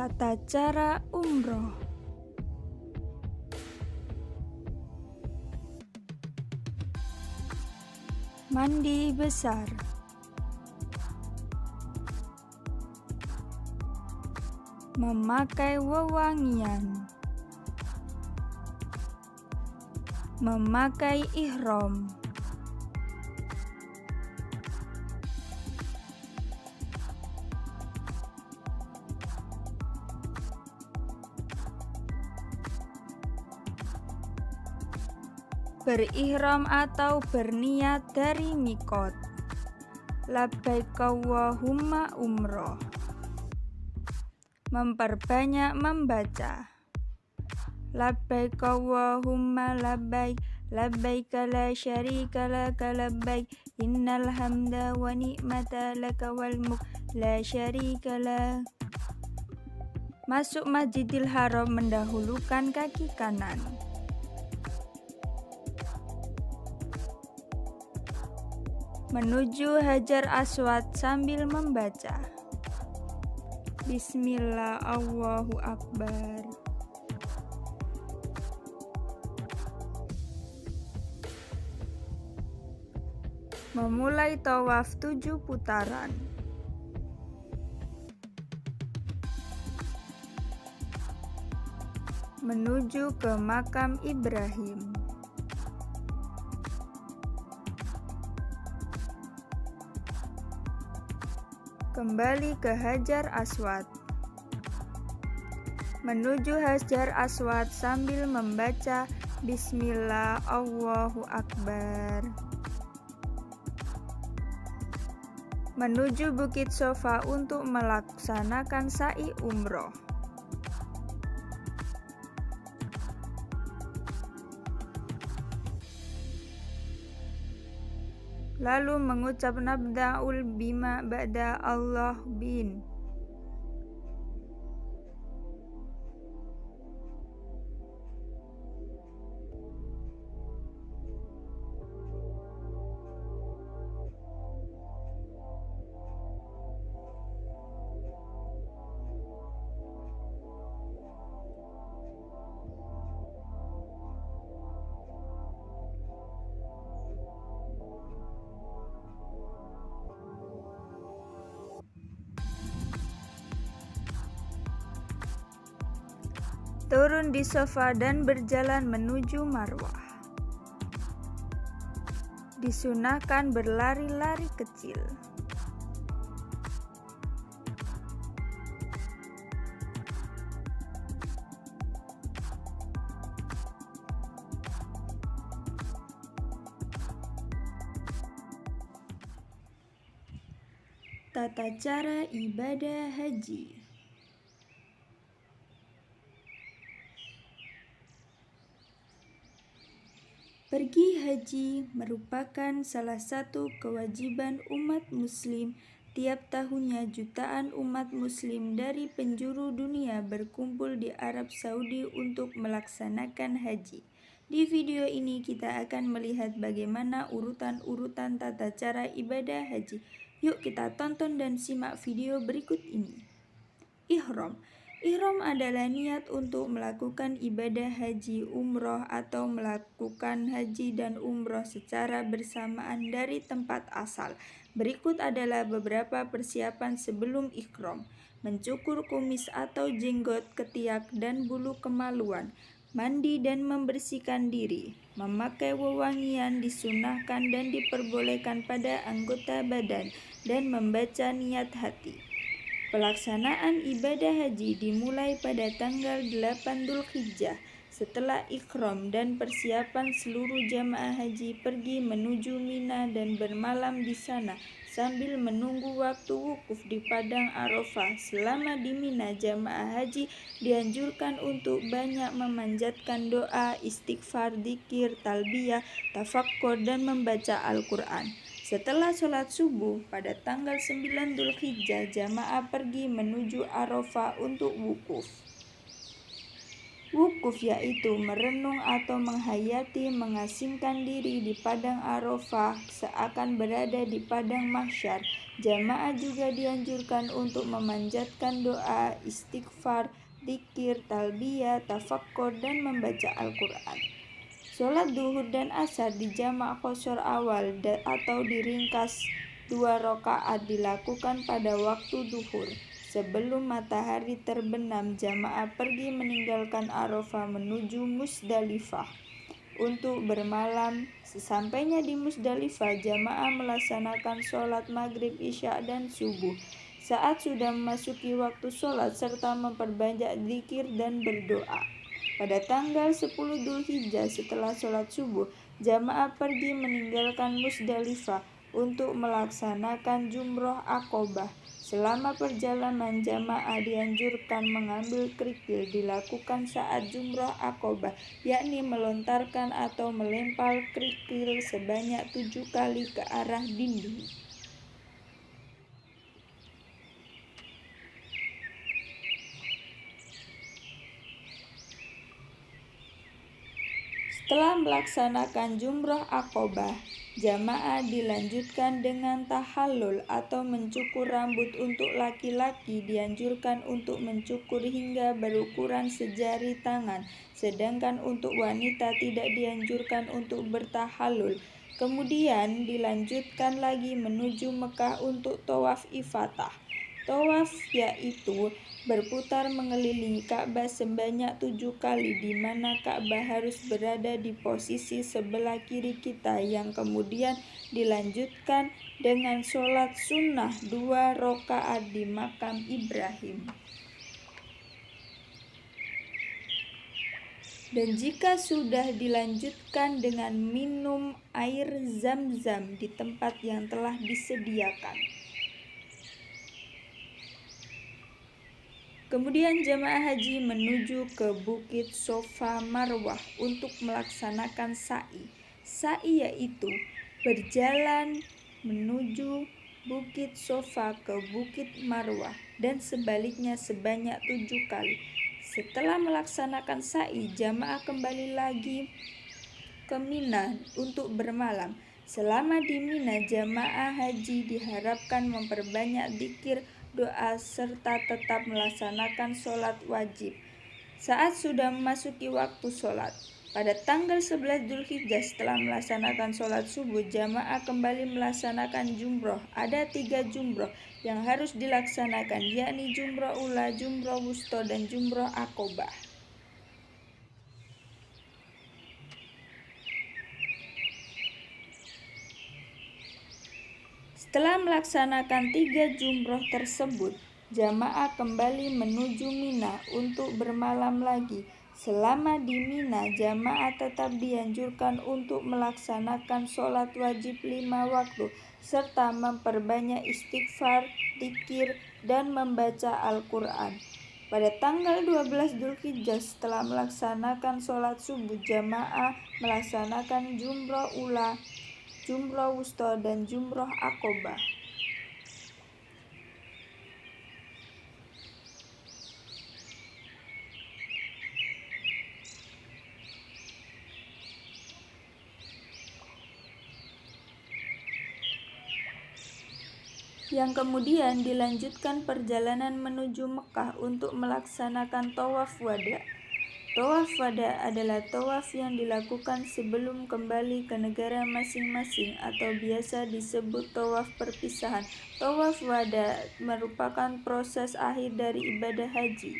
Tata cara umroh. Mandi besar. Memakai wewangian. Memakai ihram. Berihram atau berniat dari mikot. Labbaik Allahumma umroh. Memperbanyak membaca. Labbaik Allahumma labbaik, labbaik la syarika laka labbaik, innal hamda wa ni'mata laka wal mulk la syarika lak. Masuk Masjidil Haram mendahulukan kaki kanan. Menuju Hajar Aswad sambil membaca Bismillah Allahu Akbar. Memulai tawaf 7 putaran. Menuju ke makam Ibrahim. Kembali ke Hajar Aswad. Menuju Hajar Aswad sambil membaca Bismillah Allahu Akbar. Menuju Bukit Sofa untuk melaksanakan sa'i umroh. Lalu mengucap nabda'ul bima ba'da Allah bin. Turun di sofa dan berjalan menuju Marwah. Disunahkan berlari-lari kecil. Tata cara ibadah haji. Pergi haji merupakan salah satu kewajiban umat muslim. Tiap tahunnya jutaan umat muslim dari penjuru dunia berkumpul di Arab Saudi untuk melaksanakan haji. Di video ini kita akan melihat bagaimana urutan-urutan tata cara ibadah haji. Yuk kita tonton dan simak video berikut ini. Ihram. Ihram adalah niat untuk melakukan ibadah haji umroh atau melakukan haji dan umroh secara bersamaan dari tempat asal. Berikut adalah beberapa persiapan sebelum ihram. Mencukur kumis atau jenggot, ketiak, dan bulu kemaluan. Mandi dan membersihkan diri. Memakai wewangian disunahkan dan diperbolehkan pada anggota badan dan membaca niat hati. Pelaksanaan ibadah haji dimulai pada tanggal 8 Dzulhijjah setelah ihram dan persiapan seluruh jamaah haji pergi menuju Mina dan bermalam di sana sambil menunggu waktu wukuf di Padang Arafah. Selama di Mina, jamaah haji dianjurkan untuk banyak memanjatkan doa, istighfar, dzikir, talbiyah, tafakkur, dan membaca Al-Quran. Setelah sholat subuh pada tanggal 9 Dzulhijjah, jamaah pergi menuju Arafah untuk wukuf. Wukuf yaitu merenung atau menghayati mengasingkan diri di padang Arafah seakan berada di padang mahsyar. Jamaah juga dianjurkan untuk memanjatkan doa, istighfar, zikir, talbiyah, tafakkur, dan membaca Al-Quran. Sholat duhur dan asar di jamak qashar awal atau diringkas 2 rakaat dilakukan pada waktu duhur. Sebelum matahari terbenam, jamaah pergi meninggalkan Arafah menuju Musdalifah untuk bermalam. Sesampainya di Musdalifah, jamaah melaksanakan sholat maghrib, isya, dan subuh. Saat sudah memasuki waktu sholat serta memperbanyak zikir dan berdoa. Pada tanggal 10 Dzulhijjah setelah sholat subuh, jamaah pergi meninggalkan Musdalifah untuk melaksanakan jumroh Aqobah. Selama perjalanan, jamaah dianjurkan mengambil kerikil dilakukan saat jumroh Aqobah, yakni melontarkan atau melempar kerikil sebanyak 7 kali ke arah dinding. Setelah melaksanakan jumroh Aqobah, jamaah dilanjutkan dengan tahallul atau mencukur rambut. Untuk laki-laki dianjurkan untuk mencukur hingga berukuran sejari tangan, sedangkan untuk wanita tidak dianjurkan untuk bertahallul. Kemudian dilanjutkan lagi menuju Mekah untuk tawaf ifadah. Tawaf yaitu berputar mengelilingi Ka'bah sebanyak 7 kali, di mana Ka'bah harus berada di posisi sebelah kiri kita, yang kemudian dilanjutkan dengan sholat sunnah 2 rakaat di makam Ibrahim. Dan jika sudah dilanjutkan dengan minum air zam-zam di tempat yang telah disediakan. Kemudian jamaah haji menuju ke Bukit Sofa Marwah untuk melaksanakan sa'i. Sa'i yaitu berjalan menuju Bukit Sofa ke Bukit Marwah dan sebaliknya sebanyak 7 kali. Setelah melaksanakan sa'i, jamaah kembali lagi ke Mina untuk bermalam. Selama di Mina, jamaah haji diharapkan memperbanyak zikir, doa, serta tetap melaksanakan sholat wajib. Saat sudah memasuki waktu sholat, pada tanggal 11 Dzulhijjah setelah melaksanakan sholat subuh, jamaah kembali melaksanakan jumroh. Ada 3 jumroh yang harus dilaksanakan, yakni jumroh ula, jumroh wusta, dan jumroh Aqobah. Setelah melaksanakan 3 jumroh tersebut, jamaah kembali menuju Mina untuk bermalam lagi. Selama di Mina, jamaah tetap dianjurkan untuk melaksanakan sholat wajib 5 waktu, serta memperbanyak istighfar, zikir, dan membaca Al-Quran. Pada tanggal 12 Dzulhijjah setelah melaksanakan sholat subuh, jamaah melaksanakan jumroh ula, jumroh wusta, dan jumroh Aqobah. Yang kemudian dilanjutkan perjalanan menuju Mekah untuk melaksanakan tawaf wada. Tawaf wada adalah tawaf yang dilakukan sebelum kembali ke negara masing-masing atau biasa disebut tawaf perpisahan. Tawaf wada merupakan proses akhir dari ibadah haji.